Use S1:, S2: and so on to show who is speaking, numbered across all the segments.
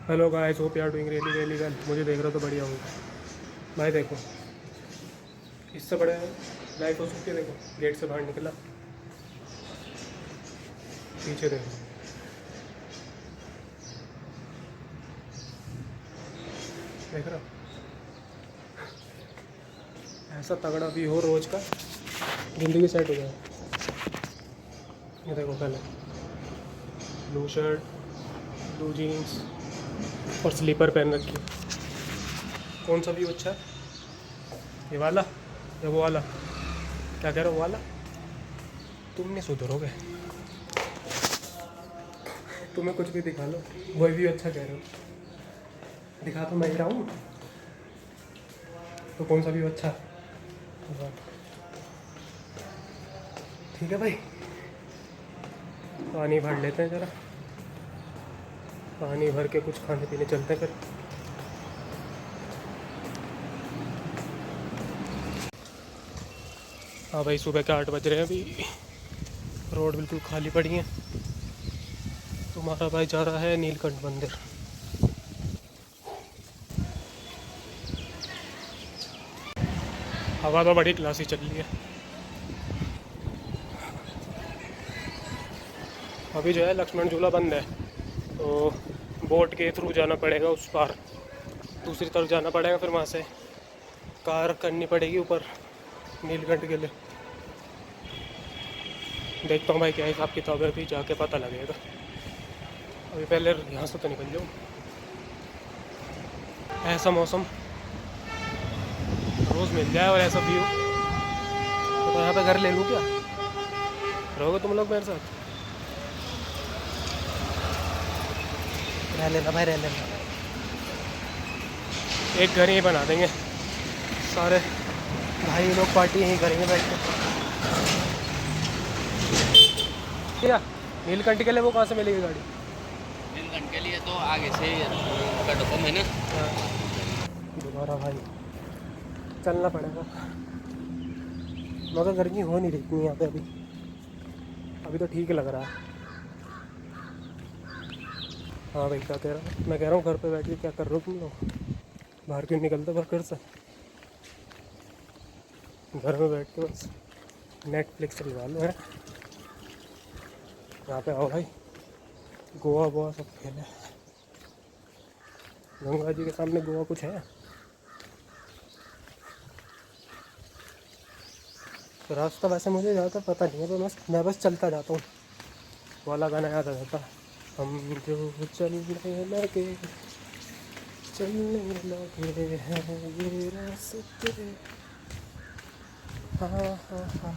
S1: Hello guys, hope you are doing really really well. मुझे देख रहे हो तो बढ़िया हूँ भाई। देखो, इससे बड़े लाइफ हो सकती है। देखो, गेट से बाहर निकला, पीछे देखो, देख रहा हो? ऐसा तगड़ा भी हो रोज का, ज़िंदगी सेट हो जाए। ये देखो, पहले ब्लू शर्ट, ब्लू जीन्स और स्लीपर पहन रखी। कौन सा व्यू अच्छा है, ये वाला या वो वाला? क्या कह रहे हो, वो वाला? तुम नहीं सुधरोगे, तुम्हें कुछ भी दिखा लो वही भी अच्छा कह रहे हो। दिखा तो मैं ही रहा हूँ, तो कौन सा व्यू अच्छा है? ठीक है भाई, पानी भर लेते हैं ज़रा। पानी भर के कुछ खाने पीने चलते हैं फिर। हाँ भाई, सुबह के 8 बज रहे हैं अभी। रोड बिल्कुल खाली पड़ी है। तुम्हारा भाई जा रहा है नीलकंठ मंदिर। हवा तो बड़ी क्लासी चल रही है। अभी जो है लक्ष्मण झूला बंद है, तो बोट के थ्रू जाना पड़ेगा उस पार, दूसरी तरफ जाना पड़ेगा। फिर वहाँ से कार करनी पड़ेगी ऊपर नीलकंठ के लिए। देखता हूँ भाई क्या हिसाब किताब है, अभी जाके पता लगेगा। अभी पहले यहाँ से तो निकल जाऊँ। ऐसा मौसम रोज़ मिल जाए और ऐसा व्यू, तो यहाँ पे घर ले लूँ क्या? रहोगे तुम लोग मेरे साथ? रह लेना भाई, रह लेना। एक घर यहीं बना देंगे, सारे भाई लोग पार्टी यहीं करेंगे बैठ के। क्या नीलकंठ के लिए वो कहाँ से मिलेगी गाड़ी?
S2: नीलकंठ के लिए तो आगे से कटोकम है ना।
S1: हाँ, दोबारा भाई चलना पड़ेगा, मगर गर्मी हो नहीं रही इतनी यहाँ पे अभी। अभी तो ठीक लग रहा है। हाँ भाई, क्या कह रहा हूँ मैं? कह रहा हूँ घर पे बैठ के क्या कर रहे हो तुम लोग? बाहर क्यों निकलते घर से? घर में बैठ के बस नेटफ्लिक्स चलवा लो है। यहाँ पे आओ भाई, गोवा वोवा सब खेले। गंगा जी के सामने गोवा कुछ है? तो रास्ता वैसे मुझे ज़्यादा पता नहीं है, तो मैं बस चलता जाता हूँ। वाला गाना याद आ जाता है, हम जो चलने लगे हैं ये रास्ते। हाँ हाँ हाँ हाँ।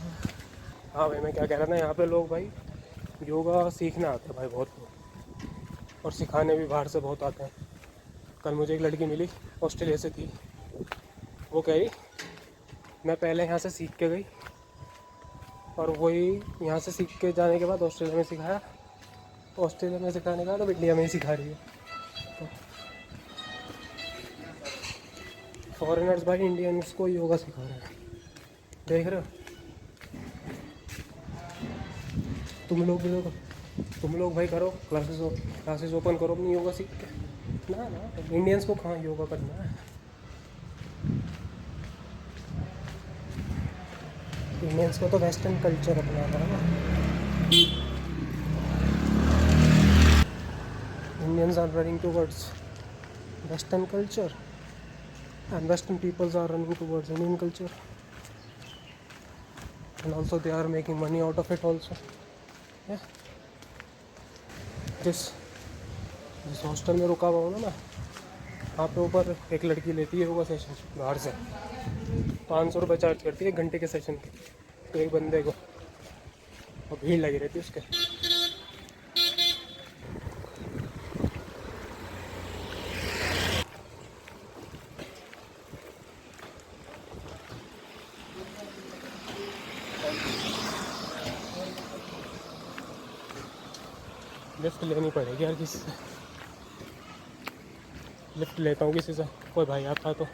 S1: हाँ भाई, मैं क्या कह रहा था, यहाँ पे लोग भाई योगा सीखने आते हैं भाई, बहुत लोग, और सिखाने भी बाहर से बहुत आते हैं। कल मुझे एक लड़की मिली, ऑस्ट्रेलिया से थी। वो कह रही मैं पहले यहाँ से सीख के गई, और वही यहाँ से सीख के जाने के बाद ऑस्ट्रेलिया में सिखाया, ऑस्ट्रेलिया में सिखाने के बाद अब इंडिया में ही सिखा रही है। तो फॉरेनर्स भाई इंडियंस को योगा सिखा रहे हैं, देख रहे हो? तुम लोग भाई करो क्लासेस ओपन करो अपनी योगा सीख के। ना ना, इंडियंस को कहाँ योगा करना है? इंडियंस को तो वेस्टर्न कल्चर अपनाना है ना। Indians are running towards western culture, and western peoples are running towards Indian culture, and also they are making money out of it also. Yeah, जिस हॉस्टल में रुका हुआ हूँ ना मैं, वहाँ पे ऊपर एक लड़की लेती है योगा सेशन बाहर से। 500 रुपये चार्ज करती है 1 घंटे के सेशन के, तो एक बंदे को, और भीड़ लगी रहती है उसके। लिफ्ट लेनी पड़ेगी यार किसी से, लिफ्ट लेता हूँ किसी से, कोई भाई आता है तो।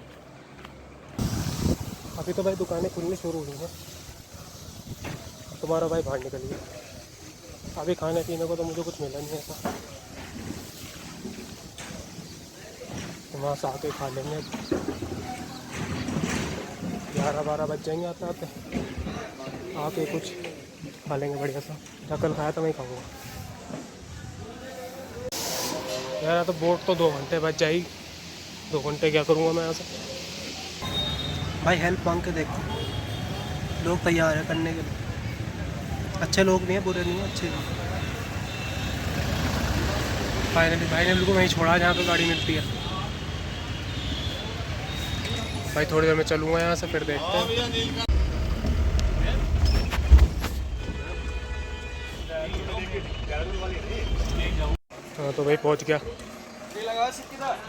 S1: अभी तो भाई दुकानें खुलनी शुरू हुई हैं, तुम्हारा भाई बाहर निकल गया। अभी खाने पीने को तो मुझे कुछ मिला नहीं ऐसा। वहाँ से आके खा लेंगे। 11-12 बज जाएंगे आते आते, आके कुछ खा लेंगे बढ़िया सा। जहाँ कल खाया था वहीं खाऊंगा यार। तो बोट तो 2 घंटे बच जाएगी, 2 घंटे क्या करूँगा मैं यहाँ से। भाई हेल्प मांग के देखो, लोग तैयार है करने के लिए। अच्छे लोग नहीं हैं, बुरे नहीं हैं, अच्छे हैं। फाइनली भाई ने बिल्कुल वहीं छोड़ा जहाँ पे गाड़ी मिलती है। भाई थोड़ी देर में चलूँगा यहाँ से, फिर देखते हैं। हाँ तो भाई पहुँच गया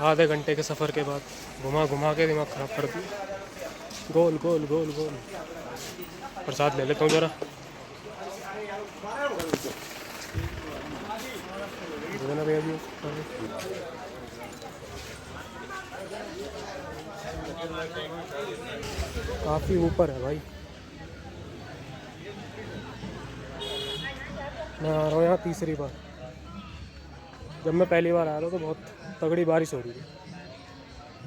S1: आधे घंटे के सफ़र के बाद। घुमा घुमा के दिमाग ख़राब कर दिया। गोल गोल गोल गोल। प्रसाद ले लेता हूँ ज़रा। भैया जी काफ़ी ऊपर है भाई। मैं आ रहा हूँ यहाँ तीसरी बार। जब मैं पहली बार आया था तो बहुत तगड़ी बारिश हो रही थी,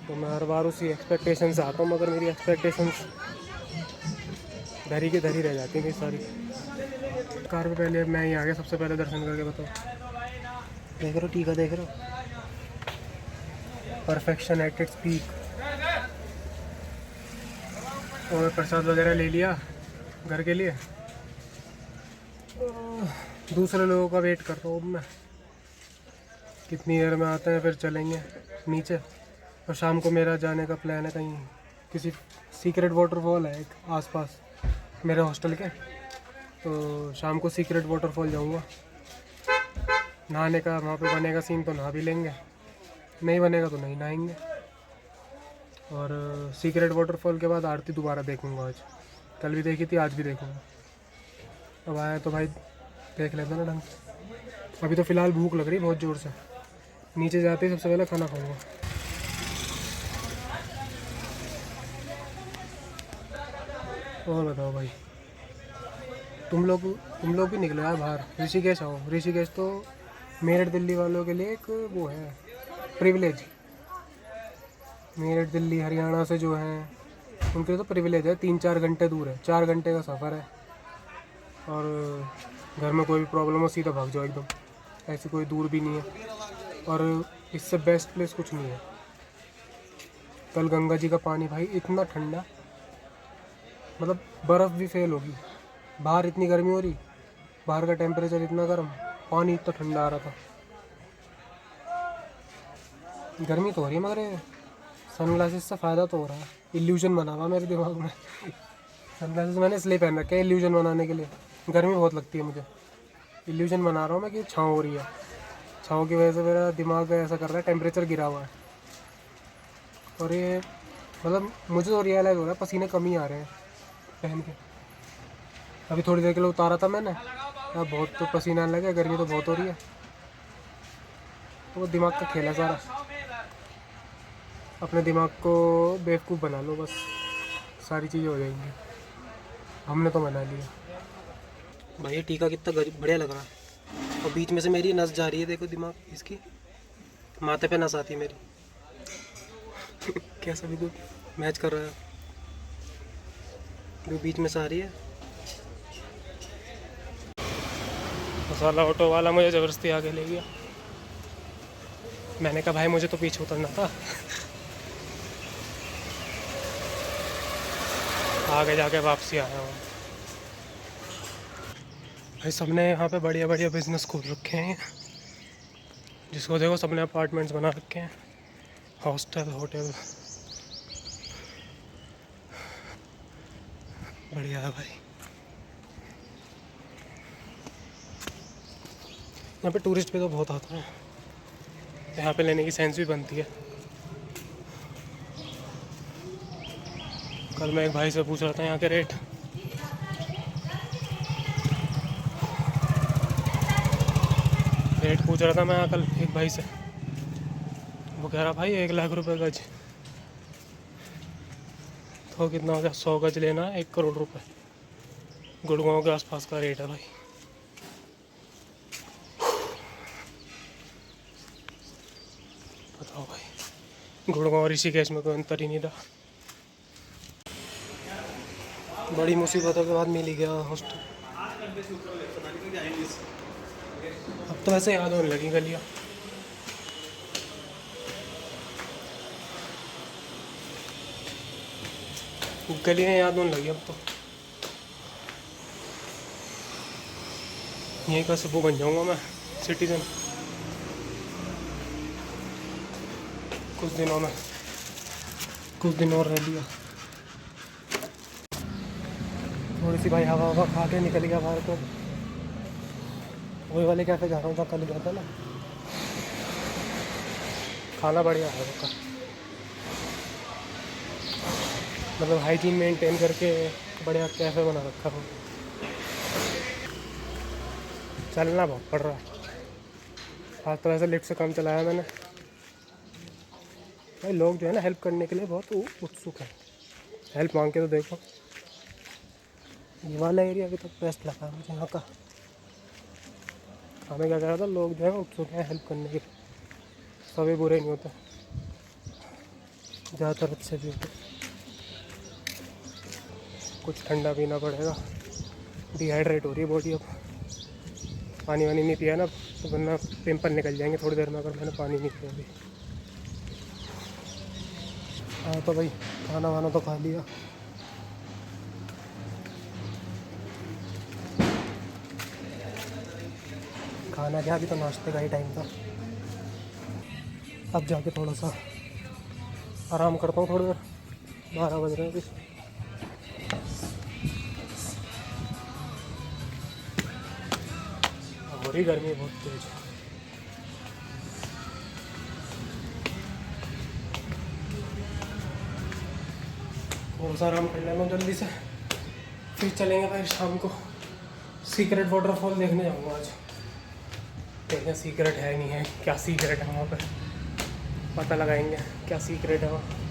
S1: तो मैं हर बार उसी एक्सपेक्टेशन से आता हूँ, मगर मेरी एक्सपेक्टेशंस धरी की धरी रह जाती हैं कई सारी। कार पे पहले मैं ही आ गया सबसे पहले दर्शन करके। बताओ, देख रहे हो टीका, देख रहे हो, परफेक्शन एट इट्स पीक। और प्रसाद वगैरह ले लिया घर के लिए। दूसरे लोगों का वेट कर रहा हूँ मैं, कितनी देर में आते हैं, फिर चलेंगे नीचे। और शाम को मेरा जाने का प्लान है कहीं, किसी सीक्रेट वाटरफॉल है एक आसपास मेरे हॉस्टल के, तो शाम को सीक्रेट वाटरफॉल जाऊंगा। नहाने का वहाँ पे बनेगा सीन तो नहा भी लेंगे, नहीं बनेगा तो नहीं नहाएंगे। और सीक्रेट वाटरफॉल के बाद आरती दोबारा देखूंगा। आज कल भी देखी थी, आज भी देखूंगा। अब आया तो भाई देख लेते ना ढंग से। अभी तो फ़िलहाल भूख लग रही बहुत ज़ोर से। नीचे जाते ही सबसे पहले खाना खाऊंगा। और बताओ भाई, तुम लोग भी निकलो यार बाहर, ऋषिकेश आओ। ऋषिकेश तो मेरठ दिल्ली वालों के लिए एक वो है प्रिविलेज। मेरठ दिल्ली हरियाणा से जो हैं उनके लिए तो प्रिविलेज है। 3-4 घंटे दूर है, 4 घंटे का सफ़र है। और घर में कोई भी प्रॉब्लम हो सीधा भाग जाओ एकदम, ऐसी कोई दूर भी नहीं है। और इससे बेस्ट प्लेस कुछ नहीं है। कल गंगा जी का पानी भाई इतना ठंडा, मतलब बर्फ़ भी फेल होगी। बाहर इतनी गर्मी हो रही, बाहर का टेम्परेचर इतना गर्म, पानी इतना ठंडा आ रहा था। गर्मी तो हो रही है मगर सनग्लासेस से फ़ायदा तो हो रहा है। इल्यूजन बना हुआ मेरे दिमाग में। सनग्लासेस मैंने इसलिए पहन रखे हैं इल्यूजन बनाने के लिए। गर्मी बहुत लगती है मुझे, इल्यूजन बना रहा हूँ मैं कि छाँव हो रही है। छाँव की वजह से मेरा दिमाग ऐसा कर रहा है, टेम्परेचर गिरा हुआ है। और ये मतलब मुझे तो रियलाइज़ हो रहा है पसीने कम ही आ रहे हैं पहन के। अभी थोड़ी देर के लिए उतारा था मैंने, अब बहुत तो पसीना आने लगा, गर्मी तो बहुत हो रही है। तो वो दिमाग का खेल है सारा, अपने दिमाग को बेवकूफ़ बना लो बस, सारी चीज़ें हो जाएंगी। हमने तो बना लिया। भाई ये टीका कितना बढ़िया लग रहा है। और बीच में से मेरी नस जा रही है, देखो दिमाग इसकी, माथे पे नस आती है मेरी। कैसा भी मैच कर रहा है, जो बीच में से आ रही है। मसाला ऑटो वाला मुझे ज़बरदस्ती आगे ले गया। मैंने कहा भाई मुझे तो पीछे उतरना था। आगे जाके वापसी आया हूँ। भाई सबने यहाँ पे बढ़िया बढ़िया बिजनेस खोल रखे हैं, जिसको देखो सबने अपार्टमेंट्स बना रखे हैं, हॉस्टल होटल, बढ़िया है भाई। यहाँ पे टूरिस्ट भी तो बहुत आता है, यहाँ पे लेने की सेंस भी बनती है। कल मैं एक भाई से पूछ रहा था यहाँ के रेट, पूछ रहा था मैं कल एक भाई से, वो कह रहा भाई 1 लाख रुपए गज। तो कितना हो गया, 100 गज लेना है 1 करोड़ रुपए। गुड़गांव के आसपास का रेट है भाई। बताओ भाई, गुड़गांव और ऋषिकेश में कोई अंतर ही नहीं रहा। बड़ी मुसीबतों के बाद मिल ही गया हॉस्टल। अब तो वैसे याद होने लगी गलियाँ। गलियाँ याद होने लगी अब तो। यहीं का सबू बन जाऊंगा मैं, सिटीजन, कुछ दिनों में, कुछ दिन और रह लिया। थोड़ी सी भाई हवा हवा खा के निकल गया बाहर को। वही वाले कैफे जा रहा हूँ, कल गया था ना। खाना बढ़िया है उसका, मतलब हाइजीन मेंटेन करके बढ़िया कैफे बना रखा हो। चलना बहुत पड़ रहा है आज तो, वैसे लिफ्ट से कम चलाया मैंने। भाई लोग जो है ना हेल्प करने के लिए बहुत उत्सुक है। हेल्प मांग के तो देखो। ये वाला एरिया भी तो बेस्ट लगा मुझे यहाँ का। हमें क्या कह रहा था, लोग जो है उत्सुक हैं हेल्प करने के। सभी बुरे नहीं होते, ज़्यादातर अच्छे भी होते। कुछ ठंडा पीना पड़ेगा, डिहाइड्रेट हो रही है बॉडी अब। पानी वानी नहीं पिया ना तो वरना पिंपल निकल जाएंगे थोड़ी देर में, अगर मैंने पानी नहीं पिया अभी। हाँ तो भाई खाना वाना तो खा लिया। खाना क्या, अभी तो नाश्ते का ही टाइम था। अब जाके थोड़ा सा आराम करता हूँ थोड़ी देर। 12 बज रहे हैं अभी। हो रही गर्मी बहुत तेज। थोड़ा सा आराम कर लेना जल्दी से, फिर चलेंगे भाई शाम को सीक्रेट वाटरफॉल देखने जाऊँगा आज। देखते सीक्रेट है नहीं है, क्या सीक्रेट है वहाँ पर, पता लगाएंगे क्या सीक्रेट है वहाँ।